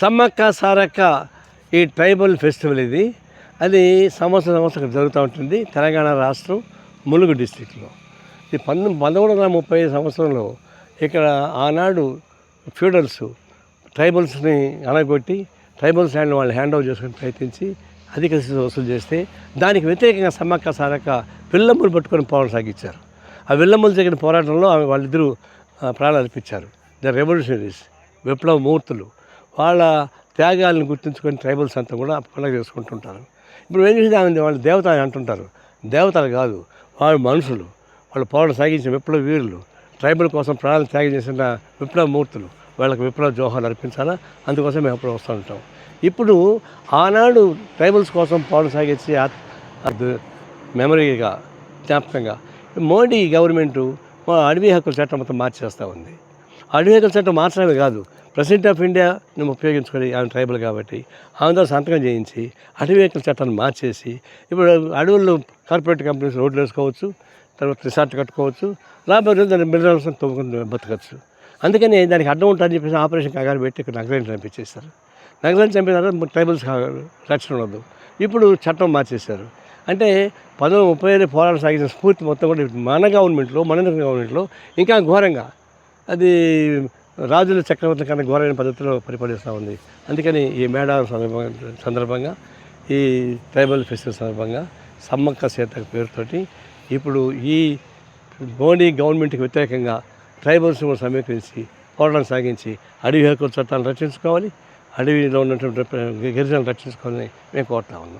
సమ్మక్క సారక్క ఈ tribal festival ఇది. అది సంవత్సరం జరుగుతూ ఉంటుంది. తెలంగాణ రాష్ట్రం ములుగు డిస్టిక్లో. ఇది 1935 సంవత్సరంలో ఇక్కడ ఆనాడు ఫ్యూడల్స్ ట్రైబల్స్ని అనగొట్టి ట్రైబల్స్ వాళ్ళు హ్యాండ్ ఓవర్ చేసుకుని ప్రయత్నించి అధిక వసూలు చేస్తే దానికి వ్యతిరేకంగా సమ్మక్క సారక్క విల్లమ్ములు పట్టుకొని పోరాటం సాగించారు. ఆ విల్లమ్ములు జరిగిన పోరాటంలో వాళ్ళిద్దరూ ప్రాణాలు అర్పించారు. ద రెవల్యూషనరీస్, విప్లవ మూర్తులు. వాళ్ళ త్యాగాలను గుర్తుంచుకొని ట్రైబల్స్ అంతా కూడా పండుగ చేసుకుంటుంటారు. ఇప్పుడు ఏం చేసి వాళ్ళు దేవత అని అంటుంటారు. దేవతలు కాదు, వాళ్ళు మనుషులు. వాళ్ళు పోరాటం సాగించిన విప్లవ వీరులు, ట్రైబల్ కోసం ప్రాణాలు త్యాగం చేసిన విప్లవ మూర్తులు. వాళ్ళకి విప్లవ జోహాలు అర్పించాలా, అందుకోసం మేము ఎప్పుడు వస్తూ ఉంటాం. ఇప్పుడు ఆనాడు ట్రైబల్స్ కోసం పోరాటం సాగించి మెమరీగా, జ్ఞాపకంగా మోడీ గవర్నమెంటు అడవి హక్కుల చట్టం మొత్తం మార్చేస్తూ ఉంది. అడవి హక్కుల చట్టం మార్చడమే కాదు, ప్రెసిడెంట్ ఆఫ్ ఇండియాని ఉపయోగించుకొని ఆమె ట్రైబల్ కాబట్టి ఆమెతో సంతకం చేయించి అటవీ హక్కుల చట్టాన్ని మార్చేసి ఇప్పుడు అడవుల్లో కార్పొరేట్ కంపెనీస్ రోడ్లు వేసుకోవచ్చు, తర్వాత రిసార్ట్ కట్టుకోవచ్చు, రాబోయే రోజు దాన్ని మినరల్స్ తవ్వుకుని బతకచ్చు. అందుకని దానికి అడ్డం ఉంటారని చెప్పేసి ఆపరేషన్ కంగారు పెట్టి ఇక్కడ నగరాన్ని చంపించేస్తారు. నగరాన్ని చంపిన తర్వాత ట్రైబల్స్ రక్షణ ఉండదు. ఇప్పుడు చట్టం మార్చేశారు. అంటే 1935 పోరాటం సాగించిన స్ఫూర్తి మొత్తం కూడా మన గవర్నమెంట్లో ఇంకా ఘోరంగా, అది రాజుల చక్రవర్తుల కన్నా ఘోరమైన పద్ధతిలో పరిపాలిస్తూ ఉంది. అందుకని ఈ మేడారం సందర్భంగా, ఈ ట్రైబల్ ఫెస్టివల్ సందర్భంగా సమ్మక్క సీతక్క పేరుతోటి ఇప్పుడు ఈ మోడీ గవర్నమెంట్కి వ్యతిరేకంగా ట్రైబల్స్ కూడా సమీకరించి పోరాటం సాగించి అడవి హక్కుల చట్టాలను రక్షించుకోవాలి, అడవిలో ఉన్నటువంటి గిరిజనులను రక్షించుకోవాలని మేము కోరుతా ఉన్నాం.